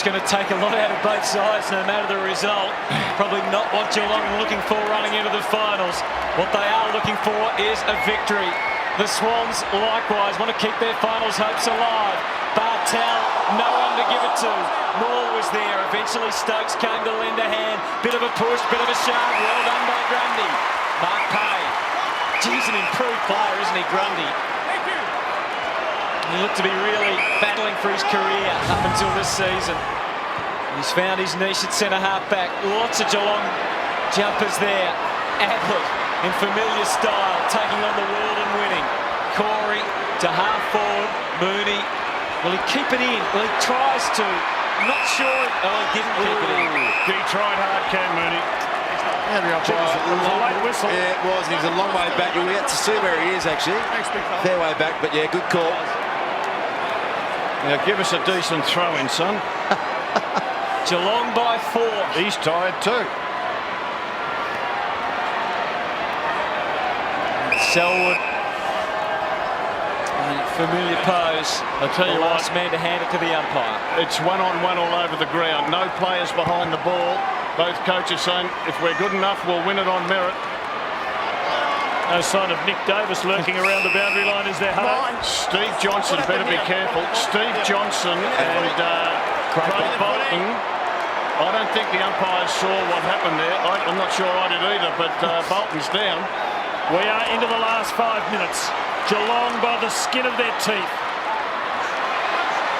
it's going to take a lot out of both sides no matter the result. Probably not what Geelong are looking for running into the finals. What they are looking for is a victory. The Swans likewise want to keep their finals hopes alive. Bartel, no one to give it to. Moore was there. Eventually Stokes came to lend a hand. Bit of a push, bit of a shove. Well done by Grundy. Mark Pay. Geez, an improved player, isn't he, Grundy? Thank you. He looked to be really battling for his career up until this season. He's found his niche at centre half back. Lots of Geelong jumpers there. Ablett in familiar style, taking on the world and winning. Corey to half forward. Mooney. Will he keep it in? Well, he tries to. Not sure. Oh, he didn't keep it in. He tried hard, Cam Mooney. Yeah, It was a late whistle. it was. He was a long way back. You'll get to see where he is, actually. Thanks, big fella. Fair way back, but yeah, good call. Now give us a decent throw-in, son. Geelong by 4. He's tired too. Selwood. Familiar pose. I'll tell you the what. last man to hand it to the umpire. It's one-on-one all over the ground. No players behind the ball. Both coaches saying if we're good enough, we'll win it on merit. No sign of Nick Davis lurking around the boundary line, is there, Hunter? Steve Johnson better be careful. Steve Johnson and Craig Bolton. I don't think the umpires saw what happened there. I'm not sure I did either, but Bolton's down. We are into the last 5 minutes. Geelong by the skin of their teeth.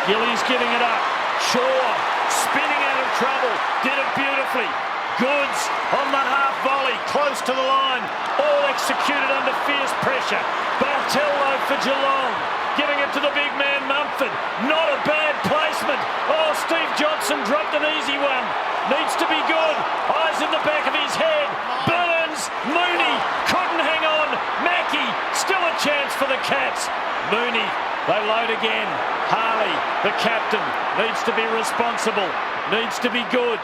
Gillies giving it up. Shaw spinning out of trouble. Did it beautifully. Goods on the half volley, close to the line. All executed under fierce pressure. Bartello for Geelong. Giving it to the big man Mumford. Not a bad placement. Oh, Steve Johnson dropped an easy one. Needs to be good. Eyes in the back of his head. Burns. Mooney couldn't hang on. Mackie, still a chance for the Cats. Mooney, they load again. Harley, the captain, needs to be responsible. Needs to be good.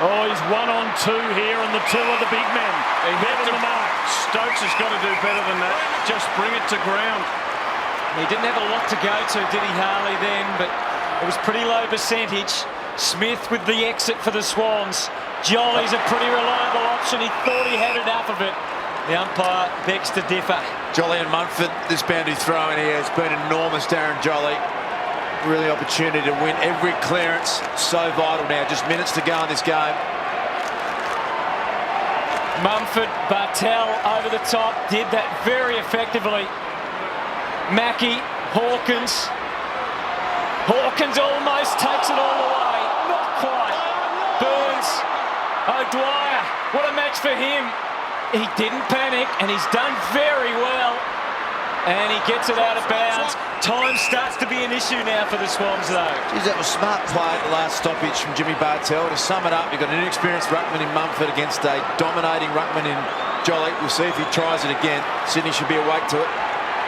Oh, he's 1-on-2 here, and the two are the big men. He had Better to, the mark. Stokes has got to do better than that. Just bring it to ground. He didn't have a lot to go to, did he, Harley, then? But it was pretty low percentage. Smith with the exit for the Swans. Jolly's a pretty reliable option. He thought he had enough of it. The umpire begs to differ. Jolly and Munford, this boundary throw in here has been enormous, Darren Jolly. Really opportunity to win every clearance. So vital now. Just minutes to go in this game. Mumford, Bartel over the top. Did that very effectively. Mackie, Hawkins. Hawkins almost takes it all the way. Not quite. Burns. O'Dwyer. What a match for him. He didn't panic, and he's done very well. And he gets it out of bounds. Time starts to be an issue now for the Swans, though. Geez, that was smart play at the last stoppage from Jimmy Bartel. To sum it up, you've got an inexperienced ruckman in Mumford against a dominating ruckman in Jolly. We'll see if he tries it again. Sydney should be awake to it.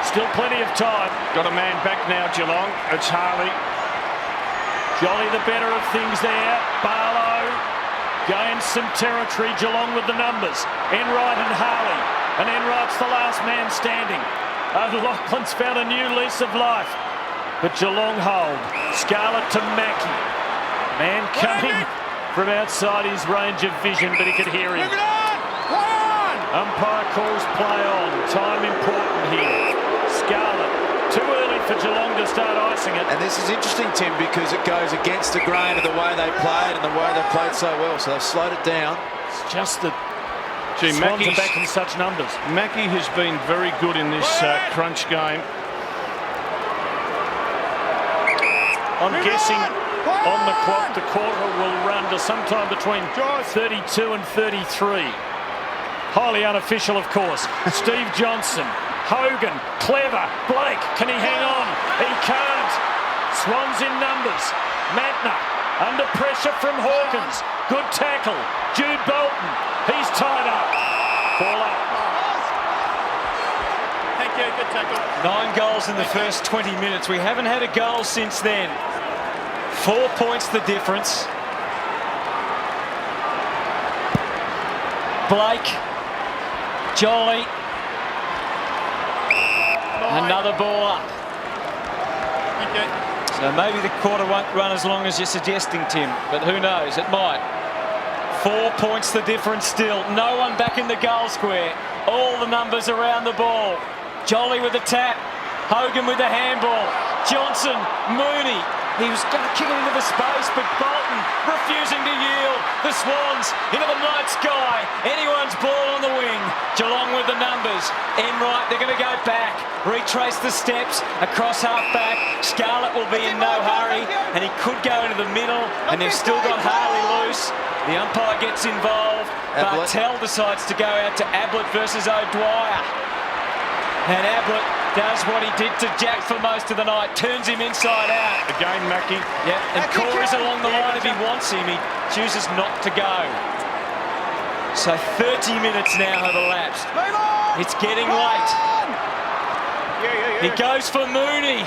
Still plenty of time. Got a man back now, Geelong. It's Harley. Jolly the better of things there. Barlow gains some territory. Geelong with the numbers. Enright and Harley. And Enright's the last man standing. O'Loughlin's found a new lease of life. But Geelong hold. Scarlett to Mackie. Man coming from outside his range of vision, but he could hear him. Umpire calls play on. Time important here. Scarlett. Too early for Geelong to start icing it. And this is interesting, Tim, because it goes against the grain of the way they played and the way they played so well. So they've slowed it down. It's just that Swans are back in such numbers. Mackie has been very good in this crunch game. I'm guessing on the clock the quarter will run to sometime between 32 and 33. Highly unofficial, of course. Steve Johnson, Hogan, clever. Blake, can he hang on? He can't. Swans in numbers. Matner under pressure from Hawkins. Good tackle. Jude Bolton. He's tied up. Ball up. Thank you, good tackle. 9 goals in the first 20 minutes. We haven't had a goal since then. 4 points the difference. Blake. Jolly. Another ball up. So maybe the quarter won't run as long as you're suggesting, Tim, but who knows, it might. 4 points the difference still. No one back in the goal square. All the numbers around the ball. Jolly with the tap. Hogan with the handball. Johnson, Mooney. He was going to kick it into the space, but Bolton refusing to yield. The Swans into the night sky. Anyone's ball on the wing. Geelong with the numbers. Enright, they're going to go back. Retrace the steps across half back. Scarlett will be in no hurry, and he could go into the middle, and they've still got Harley loose. The umpire gets involved. Bartel decides to go out to Ablett versus O'Dwyer. And Ablett does what he did to Jack for most of the night, turns him inside out. Again, Mackie. Yeah, and Corey's along the line if he wants him. He chooses not to go. So 30 minutes now have elapsed. It's getting late. He goes for Mooney,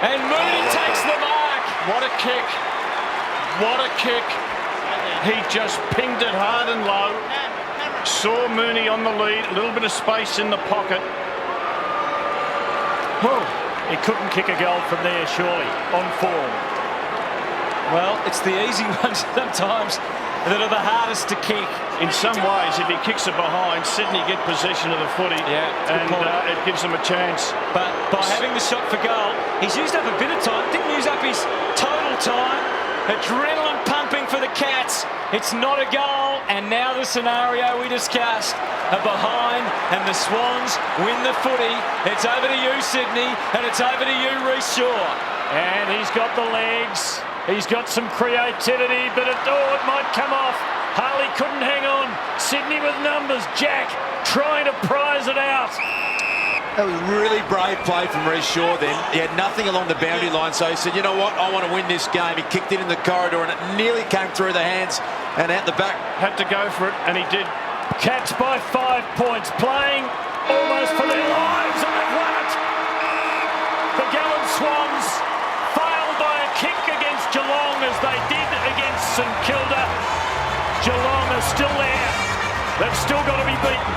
and Mooney takes the mark. What a kick. What a kick. He just pinged it hard and low. Saw Mooney on the lead, a little bit of space in the pocket. He couldn't kick a goal from there, surely, on form. Well, it's the easy ones sometimes that are the hardest to kick. In some ways, if he kicks it behind, Sydney get possession of the footy, and it gives them a chance. But by having the shot for goal, he's used up a bit of time, didn't use up his total time. Adrenaline pumping for the Cats. It's not a goal, and now the scenario we discussed. Are behind, and the Swans win the footy. It's over to you, Sydney, and it's over to you, Reece Shaw. And he's got the legs. He's got some creativity, but it might come off. Harley couldn't hang on. Sydney with numbers. Jack trying to prize it out. That was really brave play from Reece Shaw then. He had nothing along the boundary line, so he said, you know what, I want to win this game. He kicked it in the corridor, and it nearly came through the hands and out the back. Had to go for it, and he did. Cats by 5 points, playing almost for their lives, and they've won it. The Gallant Swans failed by a kick against Geelong as they did against St Kilda. Geelong are still there. They've still got to be beaten.